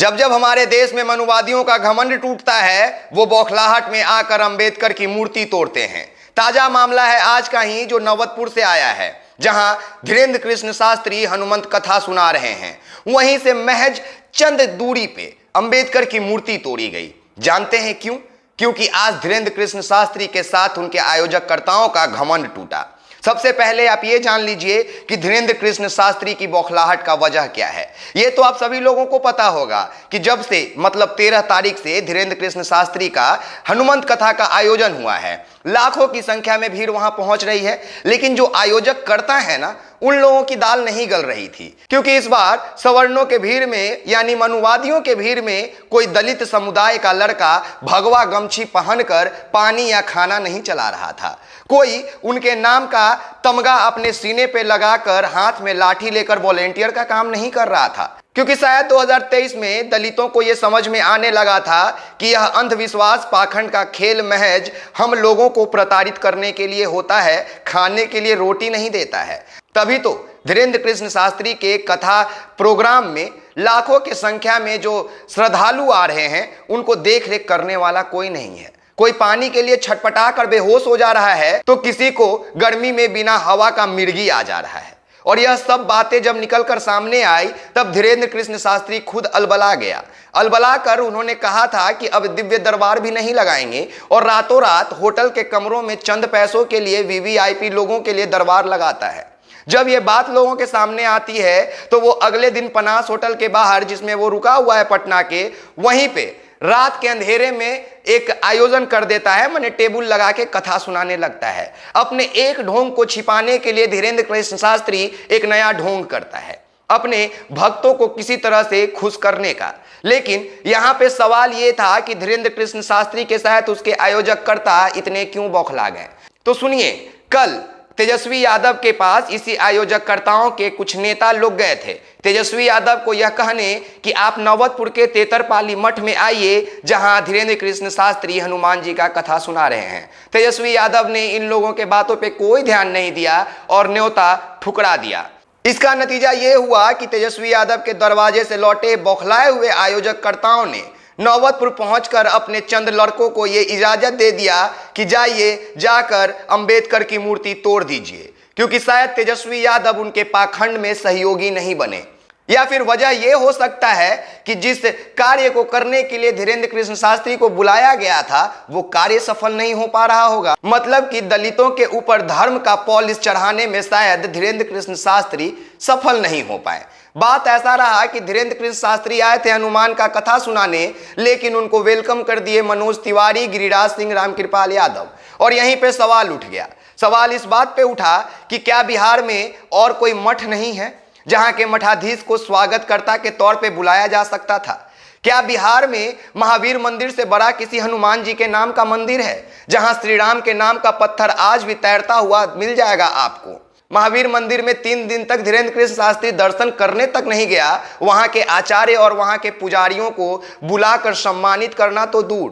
जब जब हमारे देश में मनुवादियों का घमंड टूटता है, वो बौखलाहट में आकर अंबेडकर की मूर्ति तोड़ते हैं। ताजा मामला है आज का ही, जो नवतपुर से आया है, जहां धीरेन्द्र कृष्ण शास्त्री हनुमंत कथा सुना रहे हैं। वहीं से महज चंद दूरी पे अंबेडकर की मूर्ति तोड़ी गई। जानते हैं क्यों? क्योंकि आज धीरेन्द्र कृष्ण शास्त्री के साथ उनके आयोजककर्ताओं का घमंड टूटा। सबसे पहले आप ये जान लीजिए कि धीरेन्द्र कृष्ण शास्त्री की बौखलाहट का वजह क्या है। ये तो आप सभी लोगों को पता होगा कि जब से मतलब 13 तारीख से धीरेन्द्र कृष्ण शास्त्री का हनुमंत कथा का आयोजन हुआ है, लाखों की संख्या में भीड़ वहां पहुंच रही है। लेकिन जो आयोजक करता है ना, उन लोगों की दाल नहीं गल रही थी, क्योंकि इस बार सवर्णों के भीड़ में यानी मनुवादियों के भीड़ में कोई दलित समुदाय का लड़का भगवा गमछी पहनकर पानी या खाना नहीं चला रहा था। कोई उनके नाम का तमगा अपने सीने पे लगाकर हाथ में लाठी लेकर वॉलेंटियर का काम नहीं कर रहा था, क्योंकि शायद 2023 में दलितों को यह समझ में आने लगा था कि यह अंधविश्वास पाखंड का खेल महज हम लोगों को प्रताड़ित करने के लिए होता है, खाने के लिए रोटी नहीं देता है। तभी तो धीरेन्द्र कृष्ण शास्त्री के कथा प्रोग्राम में लाखों की संख्या में जो श्रद्धालु आ रहे हैं, उनको देख रेख करने वाला कोई नहीं है। कोई पानी के लिए छटपटा कर बेहोश हो जा रहा है, तो किसी को गर्मी में बिना हवा का मिर्गी आ जा रहा है। और यह सब बातें जब निकलकर सामने आई, तब धीरेन्द्र कृष्ण शास्त्री खुद अलबला गया। अलबला कर उन्होंने कहा था कि अब दिव्य दरबार भी नहीं लगाएंगे और रातों रात होटल के कमरों में चंद पैसों के लिए वीवीआईपी लोगों के लिए दरबार लगाता है। जब यह बात लोगों के सामने आती है, तो वो अगले दिन पनास होटल के बाहर, जिसमें वो रुका हुआ है पटना के, वहीं पे रात के अंधेरे में एक आयोजन कर देता है, माने टेबल लगा के कथा सुनाने लगता है। अपने एक ढोंग को छिपाने के लिए धीरेन्द्र कृष्ण शास्त्री एक नया ढोंग करता है, अपने भक्तों को किसी तरह से खुश करने का। लेकिन यहां पे सवाल यह था कि धीरेन्द्र कृष्ण शास्त्री के साथ उसके आयोजककर्ता इतने क्यों बौखला गए। तो सुनिए, कल तेजस्वी यादव के पास इसी आयोजककर्ताओं के कुछ नेता लोग गए थे तेजस्वी यादव को यह कहने कि आप नवतपुर के तेतरपाली मठ में आइए, जहां धीरेन्द्र कृष्ण शास्त्री हनुमान जी का कथा सुना रहे हैं। तेजस्वी यादव ने इन लोगों के बातों पे कोई ध्यान नहीं दिया और न्योता ठुकरा दिया। इसका नतीजा यह हुआ कि तेजस्वी यादव के दरवाजे से लौटे बौखलाए हुए आयोजककर्ताओं ने नौबतपुर पहुंचकर अपने चंद लड़कों को यह इजाजत दे दिया कि जाइए, जाकर अंबेडकर की मूर्ति तोड़ दीजिए, क्योंकि शायद तेजस्वी यादव उनके पाखंड में सहयोगी नहीं बने। या फिर वजह यह हो सकता है कि जिस कार्य को करने के लिए धीरेन्द्र कृष्ण शास्त्री को बुलाया गया था, वो कार्य सफल नहीं हो पा रहा होगा। मतलब कि दलितों के ऊपर धर्म का पॉलिश चढ़ाने में शायद धीरेन्द्र कृष्ण शास्त्री सफल नहीं हो पाए। बात ऐसा रहा कि धीरेन्द्र कृष्ण शास्त्री आए थे हनुमान का कथा सुनाने, लेकिन उनको वेलकम कर दिए मनोज तिवारी, गिरिराज सिंह, रामकृपाल यादव। और यहीं पे सवाल उठ गया। सवाल इस बात पे उठा कि क्या बिहार में और कोई मठ नहीं है जहां के मठाधीश को स्वागतकर्ता के तौर पे बुलाया जा सकता था? क्या बिहार में महावीर मंदिर से बड़ा किसी हनुमान जी के नाम का मंदिर है, जहां श्री राम के नाम का पत्थर आज भी तैरता हुआ मिल जाएगा आपको? महावीर मंदिर में 3 दिन तक धीरेन्द्र कृष्ण शास्त्री दर्शन करने तक नहीं गया। वहां के आचार्य और वहां के पुजारियों को बुलाकर सम्मानित करना तो दूर।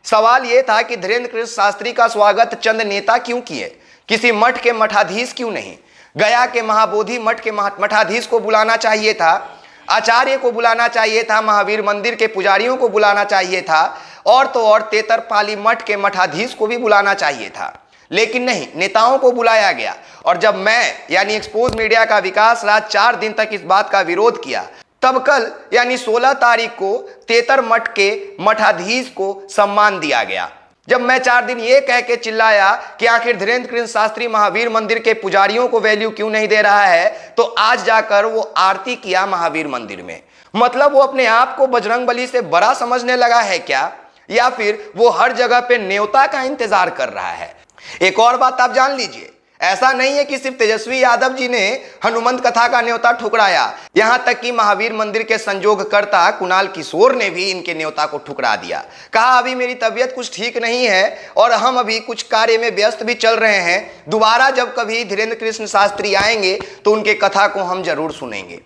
सवाल यह था कि धीरेन्द्र कृष्ण शास्त्री का स्वागत चंद नेता क्यों किए, किसी मठ के मठाधीश क्यों नहीं? गया के महाबोधि मठ के मठाधीश को बुलाना चाहिए था, आचार्य को बुलाना चाहिए था, महावीर मंदिर के पुजारियों को बुलाना चाहिए था, और तो और तेतरपाली मठ के मठाधीश को भी बुलाना चाहिए था। लेकिन नहीं, नेताओं को बुलाया गया। और जब मैं यानी एक्सपोज मीडिया का विकास राज 4 दिन तक इस बात का विरोध किया, तब कल यानी 16 तारीख को तेतर मठ के मठाधीश को सम्मान दिया गया। जब मैं 4 दिन ये कह के चिल्लाया कि आखिर धीरेन्द्र कृष्ण शास्त्री महावीर मंदिर के पुजारियों को वैल्यू क्यों नहीं दे रहा है, तो आज जाकर वो आरती किया महावीर मंदिर में। मतलब वो अपने आप को बजरंगबली से बड़ा समझने लगा है क्या, या फिर वो हर जगह पे न्योता का इंतजार कर रहा है? एक और बात आप जान लीजिए, ऐसा नहीं है कि सिर्फ तेजस्वी यादव जी ने हनुमंत कथा का न्योता ठुकराया, यहां तक कि महावीर मंदिर के संजोगकर्ता कुणाल किशोर ने भी इनके न्योता को ठुकरा दिया। कहा अभी मेरी तबीयत कुछ ठीक नहीं है और हम अभी कुछ कार्य में व्यस्त भी चल रहे हैं, दोबारा जब कभी धीरेन्द्र कृष्ण शास्त्री आएंगे तो उनके कथा को हम जरूर सुनेंगे।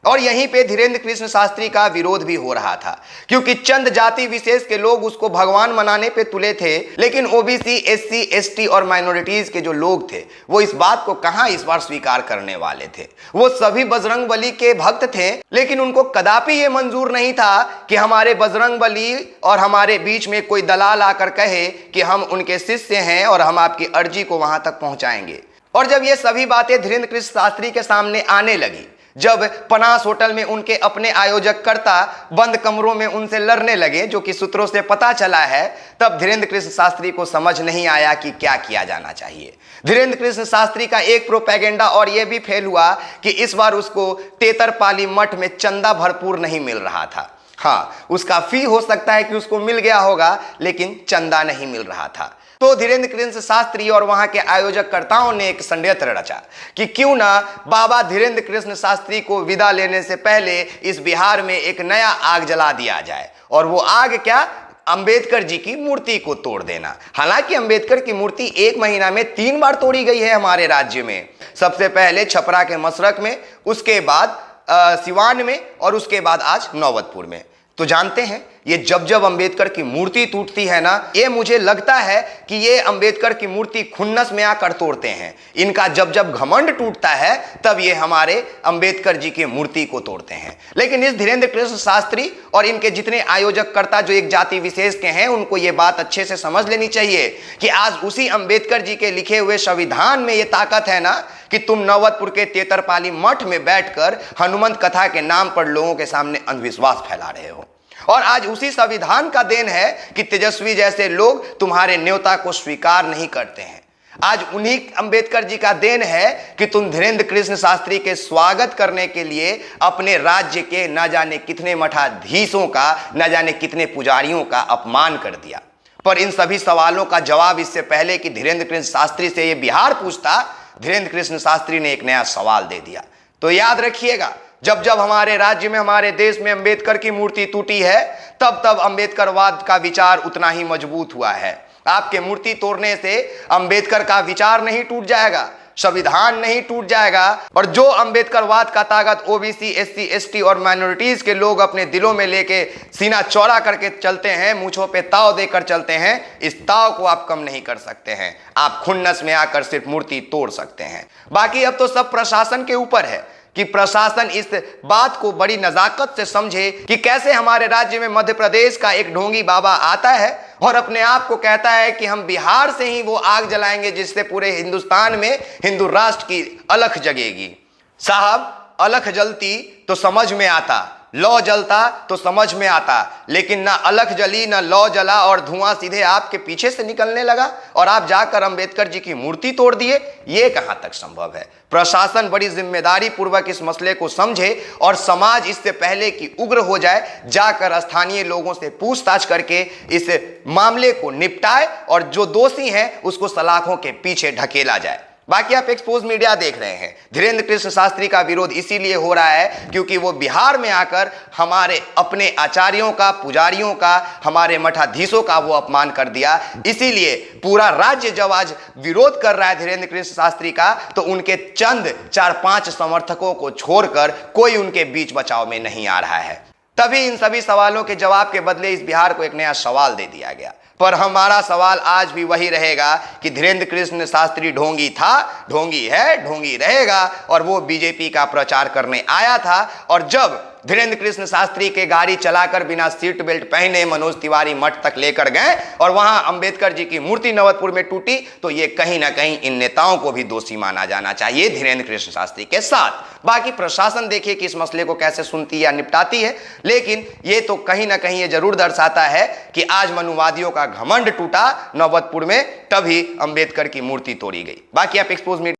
और यहीं पे धीरेन्द्र कृष्ण शास्त्री का विरोध भी हो रहा था, क्योंकि चंद जाति विशेष के लोग उसको भगवान मनाने पे तुले थे, लेकिन ओबीसी, एससी, एसटी और माइनॉरिटीज के जो लोग थे वो इस बात को कहां इस बार स्वीकार करने वाले थे। वो सभी बजरंगबली के भक्त थे, लेकिन उनको कदापि ये मंजूर नहीं था कि हमारे बजरंगबली और हमारे बीच में कोई दलाल आकर कहे कि हम उनके शिष्य हैं और हम आपकी अर्जी को वहां तक पहुंचाएंगे। और जब ये सभी बातें धीरेन्द्र कृष्ण शास्त्री के सामने आने लगी, जब पनास होटल में उनके अपने आयोजककर्ता बंद कमरों में उनसे लड़ने लगे, जो कि सूत्रों से पता चला है, तब धीरेन्द्र कृष्ण शास्त्री को समझ नहीं आया कि क्या किया जाना चाहिए। धीरेन्द्र कृष्ण शास्त्री का एक प्रोपेगेंडा और यह भी फेल हुआ कि इस बार उसको तेतरपाली मठ में चंदा भरपूर नहीं मिल रहा था। हाँ, उसका फी हो सकता है कि उसको मिल गया होगा, लेकिन चंदा नहीं मिल रहा था। तो धीरेन्द्र कृष्ण शास्त्री और वहां के आयोजककर्ताओं ने एक षड्यंत्र रचा कि क्यों ना बाबा धीरेन्द्र कृष्ण शास्त्री को विदा लेने से पहले इस बिहार में एक नया आग जला दिया जाए। और वो आग क्या? अंबेडकर जी की मूर्ति को तोड़ देना। हालांकि अंबेडकर की मूर्ति 1 महीना में 3 बार तोड़ी गई है हमारे राज्य में। सबसे पहले छपरा के मसरक में, उसके बाद सिवान में और उसके बाद आज नौबतपुर में। तो जानते हैं, ये जब जब अंबेडकर की मूर्ति टूटती है ना, ये मुझे लगता है कि ये अंबेडकर की मूर्ति खुन्नस में आकर तोड़ते हैं। इनका जब जब घमंड टूटता है तब ये हमारे अंबेडकर जी की मूर्ति को तोड़ते हैं। लेकिन इस धीरेन्द्र कृष्ण शास्त्री और इनके जितने आयोजककर्ता जो एक जाति विशेष के हैं, उनको ये बात अच्छे से समझ लेनी चाहिए कि आज उसी अंबेडकर जी के लिखे हुए संविधान में ये ताकत है ना कि तुम नौबतपुर के तेतरपाली मठ में बैठकर हनुमंत कथा के नाम पर लोगों के सामने अंधविश्वास फैला रहे हो। और आज उसी संविधान का देन है कि तेजस्वी जैसे लोग तुम्हारे न्योता को स्वीकार नहीं करते हैं। आज उन्हीं अंबेडकर जी का देन है कि तुम धीरेन्द्र कृष्ण शास्त्री के स्वागत करने के लिए अपने राज्य के न जाने कितने मठाधीशों का, न जाने कितने पुजारियों का अपमान कर दिया। पर इन सभी सवालों का जवाब इससे पहले कि धीरेन्द्र कृष्ण शास्त्री से ये बिहार पूछता, धीरेन्द्र कृष्ण शास्त्री ने एक नया सवाल दे दिया। तो याद रखिएगा, जब जब हमारे राज्य में, हमारे देश में अंबेडकर की मूर्ति टूटी है, तब तब अंबेडकरवाद का विचार उतना ही मजबूत हुआ है। आपके मूर्ति तोड़ने से अंबेडकर का विचार नहीं टूट जाएगा, संविधान नहीं टूट जाएगा। और जो अंबेडकरवाद का ताकत ओबीसी, एससी, एसटी और माइनॉरिटीज के लोग अपने दिलों में लेके सीना चौड़ा करके चलते हैं, मूंछों पे ताव देकर चलते हैं, इस ताव को आप कम नहीं कर सकते हैं। आप खुन्नस में आकर सिर्फ मूर्ति तोड़ सकते हैं। बाकी अब तो सब प्रशासन के ऊपर है कि प्रशासन इस बात को बड़ी नजाकत से समझे कि कैसे हमारे राज्य में मध्य प्रदेश का एक ढोंगी बाबा आता है और अपने आप को कहता है कि हम बिहार से ही वो आग जलाएंगे जिससे पूरे हिंदुस्तान में हिंदू राष्ट्र की अलख जगेगी। साहब, अलख जलती तो समझ में आता, लौ जलता तो समझ में आता, लेकिन ना अलख जली ना लौ जला और धुआं सीधे आपके पीछे से निकलने लगा और आप जाकर अंबेडकर जी की मूर्ति तोड़ दिए। ये कहां तक संभव है? प्रशासन बड़ी जिम्मेदारी पूर्वक इस मसले को समझे और समाज इससे पहले कि उग्र हो जाए, जाकर स्थानीय लोगों से पूछताछ करके इस मामले को निपटाए और जो दोषी हैं उसको सलाखों के पीछे ढकेला जाए। बाकी आप एक्सपोज मीडिया देख रहे हैं। धीरेन्द्र कृष्ण शास्त्री का विरोध इसीलिए हो रहा है क्योंकि वो बिहार में आकर हमारे अपने आचार्यों का, पुजारियों का, हमारे मठाधीशों का वो अपमान कर दिया। इसीलिए पूरा राज्य जब आज विरोध कर रहा है धीरेन्द्र कृष्ण शास्त्री का, तो उनके चंद 4-5 समर्थकों को छोड़कर कोई उनके बीच बचाव में नहीं आ रहा है। तभी इन सभी सवालों के जवाब के बदले इस बिहार को एक नया सवाल दे दिया गया। पर हमारा सवाल आज भी वही रहेगा कि धीरेन्द्र कृष्ण शास्त्री ढोंगी था, ढोंगी है, ढोंगी रहेगा और वो बीजेपी का प्रचार करने आया था। और जब धीरेन्द्र कृष्ण शास्त्री के गाड़ी चलाकर बिना सीट बेल्ट पहने मनोज तिवारी मठ तक लेकर गए और वहां अंबेडकर जी की मूर्ति नवतपुर में टूटी, तो ये कहीं ना कहीं इन नेताओं को भी दोषी माना जाना चाहिए धीरेन्द्र कृष्ण शास्त्री के साथ। बाकी प्रशासन देखिए कि इस मसले को कैसे सुनती या निपटाती है, लेकिन ये तो कहीं ना कहीं ये जरूर दर्शाता है कि आज मनुवादियों का घमंड टूटा नौबतपुर में, तभी अंबेडकर की मूर्ति तोड़ी गई। बाकी आप एक्सपोज